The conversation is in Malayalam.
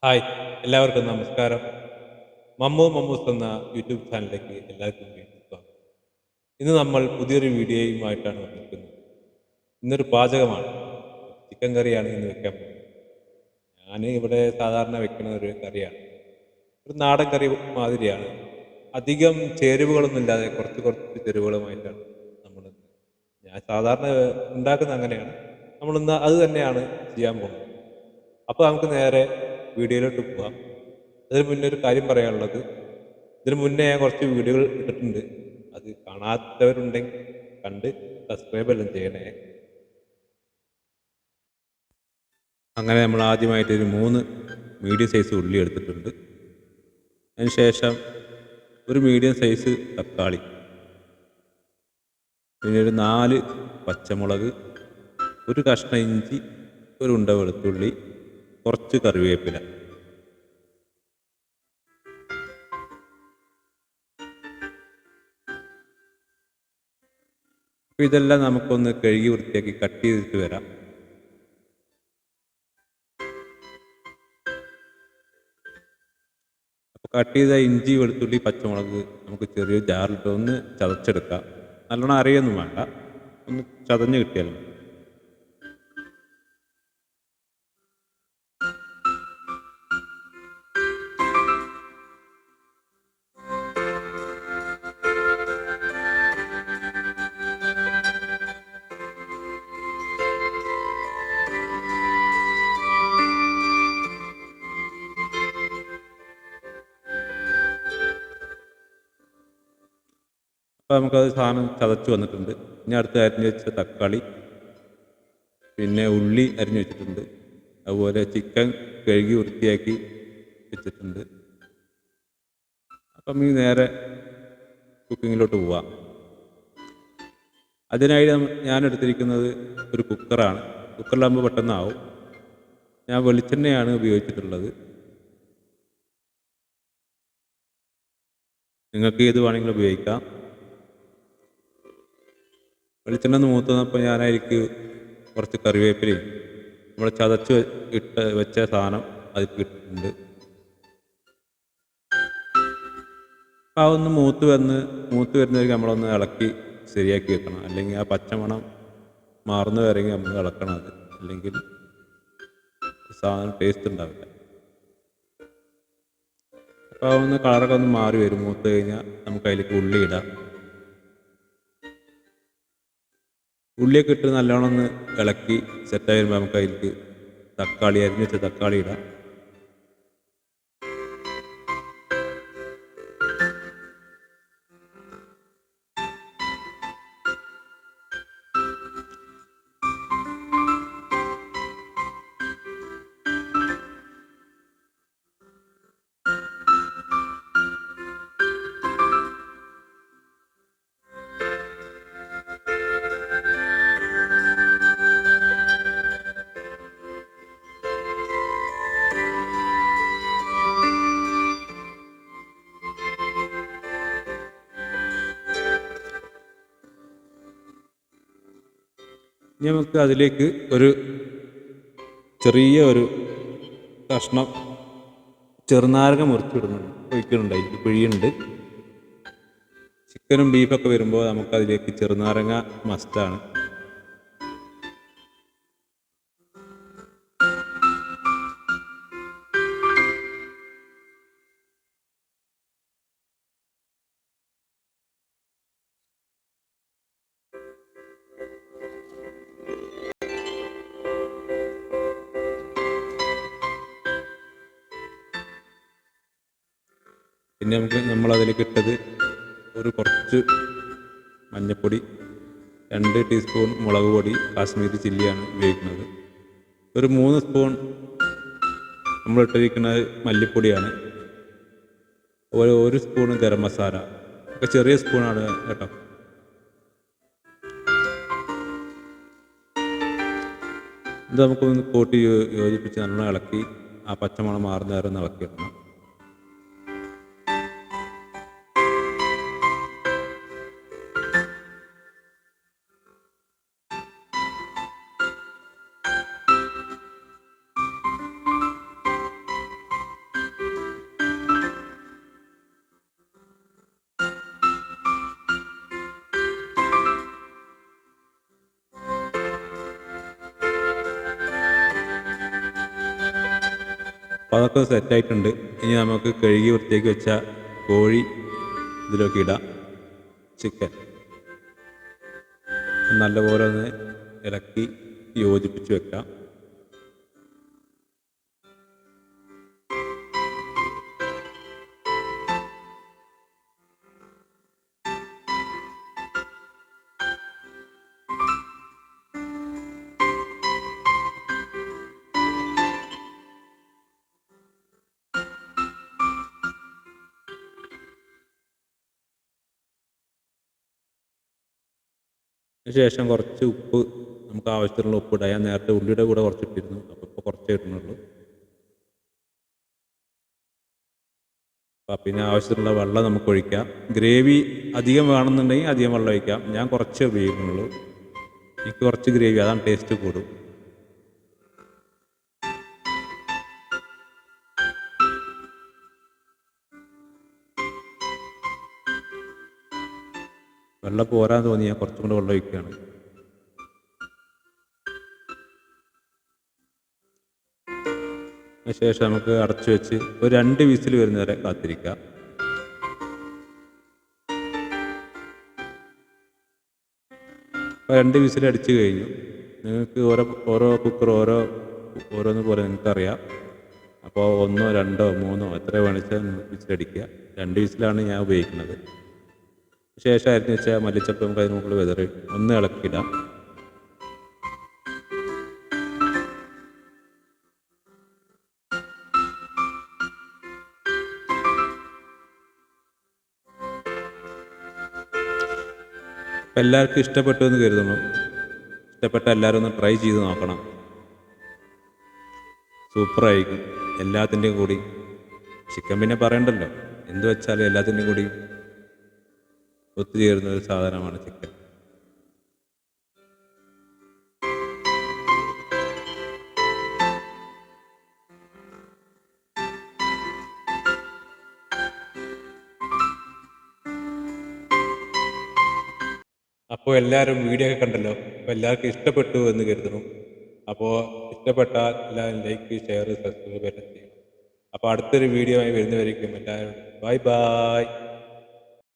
ഹായ്, എല്ലാവർക്കും നമസ്കാരം. മമ്മൂ മമ്മൂസ് എന്ന യൂട്യൂബ് ചാനലിലേക്ക് എല്ലാവർക്കും വീണ്ടും സ്വാഗതം. ഇന്ന് നമ്മൾ പുതിയൊരു വീഡിയോയുമായിട്ടാണ് വന്നിരിക്കുന്നത്. ഇന്നൊരു പാചകമാണ്. ചിക്കൻ കറിയാണ് ഇന്ന് വെക്കാൻ പോകുന്നത്. ഞാൻ ഇവിടെ സാധാരണ വെക്കുന്ന ഒരു കറിയാണ്. ഒരു നാടൻ കറി മാതിരിയാണ്. അധികം ചേരുവകളൊന്നും ഇല്ലാതെ കുറച്ച് കുറച്ച് ചേരുവകളുമായിട്ടാണ് നമ്മൾ ഞാൻ സാധാരണ ഉണ്ടാക്കുന്നത് അങ്ങനെയാണ്. നമ്മളിന്ന് അത് തന്നെയാണ് ചെയ്യാൻ പോകുന്നത്. അപ്പോൾ നമുക്ക് നേരെ വീഡിയോയിലോട്ട് പോകാം. അതിന് മുന്നേ ഒരു കാര്യം പറയാനുള്ളത്, ഇതിന് മുന്നേ ഞാൻ കുറച്ച് വീഡിയോകൾ ഇട്ടിട്ടുണ്ട്. അത് കാണാത്തവരുണ്ടെങ്കിൽ കണ്ട് സബ്സ്ക്രൈബ് എല്ലാം ചെയ്യണേ. അങ്ങനെ നമ്മൾ ആദ്യമായിട്ട് ഒരു 3 മീഡിയം സൈസ് ഉള്ളി എടുത്തിട്ടുണ്ട്. അതിന് ശേഷം ഒരു മീഡിയം സൈസ് തക്കാളി, പിന്നെ ഒരു 4 പച്ചമുളക്, ഒരു കഷ്ണം ഇഞ്ചി, ഒരു ഉണ്ട വെളുത്തുള്ളി, കുറച്ച് കറിവേപ്പില. അപ്പോൾ ഇതെല്ലാം നമുക്കൊന്ന് കഴുകി വൃത്തിയാക്കി കട്ട് ചെയ്തിട്ട് വരാം. അപ്പോൾ കട്ട് ചെയ്ത ഇഞ്ചി വെളുത്തുള്ളി പച്ചമുളക് നമുക്ക് ചെറിയ ജാറിലിട്ട് ഒന്ന് ചതച്ചെടുക്കാം. നല്ലോണം അരയൊന്നും വേണ്ട, ഒന്ന് ചതഞ്ഞ് കിട്ടിയാലും മതി. അപ്പോൾ നമുക്കത് സാധനം ചതച്ച് വന്നിട്ടുണ്ട്. ഇനി അടുത്ത് അരിഞ്ഞ് വെച്ച തക്കാളി, പിന്നെ ഉള്ളി അരിഞ്ഞ് വെച്ചിട്ടുണ്ട്. അതുപോലെ ചിക്കൻ കഴുകി വൃത്തിയാക്കി വെച്ചിട്ടുണ്ട്. അപ്പം ഈ നേരെ കുക്കിങ്ങിലോട്ട് പോവാം. അതിനായി ഞാൻ എടുത്തിരിക്കുന്നത് ഒരു കുക്കറാണ്. കുക്കറിലാകുമ്പോൾ പെട്ടെന്നാവും. ഞാൻ വെളിച്ചെണ്ണയാണ് ഉപയോഗിച്ചിട്ടുള്ളത്. നിങ്ങൾക്ക് ഏത് വേണമെങ്കിലും ഉപയോഗിക്കാം. വെളിച്ചെണ്ണ ഒന്ന് മൂത്ത് വന്നപ്പോൾ ഞാനതിലേക്ക് കുറച്ച് കറിവേപ്പിലയും നമ്മൾ ചതച്ച് വെച്ച സാധനം അതിലേക്ക് ഇട്ടിട്ടുണ്ട്. ആ ഒന്ന് മൂത്ത് വരുന്നവർക്ക് നമ്മളൊന്ന് ഇളക്കി ശരിയാക്കി വെക്കണം. അല്ലെങ്കിൽ ആ പച്ചമണം മാറുന്ന വരെയെങ്കിൽ നമ്മൾ ഇളക്കണം. അത് അല്ലെങ്കിൽ സാധനം ടേസ്റ്റ് ഉണ്ടാവില്ല. അപ്പോൾ ഒന്ന് കളറൊക്കെ ഒന്ന് മാറി വരും. മൂത്ത് കഴിഞ്ഞാൽ നമുക്ക് അതിലേക്ക് ഉള്ളി ഇടാം. ഉള്ളിയൊക്കെ ഇട്ട് നല്ലോണം ഒന്ന് ഇളക്കി സെറ്റായി വരുമ്പോൾ നമുക്ക് അതിലേക്ക് തക്കാളി അരിഞ്ഞ് വെച്ച തക്കാളി ഇടാം. ഇനി നമുക്ക് അതിലേക്ക് ഒരു ചെറിയ ഒരു കഷ്ണം ചെറുനാരങ്ങ ഒഴിക്കുന്നുണ്ട്. അതിലേക്ക് പിഴിയുണ്ട്. ചിക്കനും ബീഫൊക്കെ വരുമ്പോൾ നമുക്കതിലേക്ക് ചെറുനാരങ്ങ മസ്റ്റാണ്. പിന്നെ നമ്മളതിലേക്ക് ഇട്ടത് കുറച്ച് മഞ്ഞൾപ്പൊടി, 2 ടീസ്പൂൺ മുളക് പൊടി, കാശ്മീരി ചില്ലിയാണ് ഉപയോഗിക്കുന്നത്. ഒരു 3 സ്പൂൺ നമ്മളിട്ടിരിക്കുന്നത് മല്ലിപ്പൊടിയാണ്. ഒരു സ്പൂൺ ഗരം മസാല, ഒക്കെ ചെറിയ സ്പൂണാണ് കേട്ടോ. ഇത് നമുക്കൊന്ന് കൂട്ടി യോജിപ്പിച്ച് നല്ലോണം ഇളക്കി ആ പച്ചമണം മാറുന്ന നേരം ഒന്ന് ഇളക്കിയിടണം. അപ്പോൾ അതൊക്കെ സെറ്റായിട്ടുണ്ട്. ഇനി നമുക്ക് കഴുകി വൃത്തിയാക്കി വെച്ച കോഴി ഇതിലേക്ക് ഇടാം. ചിക്കൻ നല്ലപോലെ ഒന്ന് ഇളക്കി യോജിപ്പിച്ച് വെക്കാം. ശേഷം കുറച്ച് ഉപ്പ്, നമുക്ക് ആവശ്യത്തിനുള്ള ഉപ്പ് ഇടാം. ഞാൻ നേരത്തെ ഉള്ളിയുടെ കൂടെ കുറച്ച് ഇട്ടിരുന്നു, അപ്പോൾ ഇപ്പോൾ കുറച്ചേ ഇടുന്നുള്ളൂ. അപ്പം പിന്നെ ആവശ്യത്തിനുള്ള വെള്ളം നമുക്ക് ഒഴിക്കാം. ഗ്രേവി അധികം വേണമെന്നുണ്ടെങ്കിൽ അധികം വെള്ളം ഒഴിക്കാം. ഞാൻ കുറച്ചേ ഉപയോഗിക്കുന്നുള്ളൂ. എനിക്ക് കുറച്ച് ഗ്രേവി, അതാണ് ടേസ്റ്റ് കൂടും. വെള്ളം പോരാൻ തോന്നി ഞാൻ കുറച്ചും കൂടെ വെള്ളം ഒഴിക്കുകയാണ്. അതിനുശേഷം നമുക്ക് അടച്ചു വെച്ച് ഒരു 2 വിസിൽ വരുന്നവരെ കാത്തിരിക്കാം. അപ്പോൾ 2 വിസിൽ അടിച്ചു കഴിഞ്ഞു. നിങ്ങൾക്ക് ഓരോ കുക്കർ ഓരോന്ന് പോലെ നിങ്ങൾക്കറിയാം. അപ്പോൾ 1, 2, 3 എത്ര വേണിച്ചാൽ വിസിലടിക്കുക. 2 വിസിലാണ് ഞാൻ ഉപയോഗിക്കുന്നത്. ശേഷം അരിഞ്ഞ് വെച്ചാൽ മല്ലിച്ചപ്പ് നമുക്ക് അതിന് മുകളിൽ വിതറി ഒന്ന് ഇളക്കിയിടാം. എല്ലാവർക്കും ഇഷ്ടപ്പെട്ടു എന്ന് കരുതുന്നു. ഇഷ്ടപ്പെട്ട എല്ലാവരും ഒന്ന് ട്രൈ ചെയ്ത് നോക്കണം. സൂപ്പറായിരിക്കും. എല്ലാത്തിൻ്റെയും കൂടി ചിക്കൻ പിന്നെ പറയണ്ടല്ലോ, എന്ത് വെച്ചാലും എല്ലാത്തിൻ്റെയും കൂടി ഒത്തുചേരുന്ന ഒരു സാധനമാണ് ചിക്കൻ. അപ്പോൾ എല്ലാവരും വീഡിയോ ഒക്കെ കണ്ടല്ലോ. അപ്പോൾ എല്ലാവർക്കും ഇഷ്ടപ്പെട്ടു എന്ന് കരുതുന്നു. അപ്പോൾ ഇഷ്ടപ്പെട്ടാൽ എല്ലാവരും ലൈക്ക്, ഷെയർ, സബ്സ്ക്രൈബ് എല്ലാം ചെയ്യണം. അപ്പോൾ അടുത്തൊരു വീഡിയോ ആയി വരുന്നവരേക്കും എല്ലാവരും ബൈ ബൈ.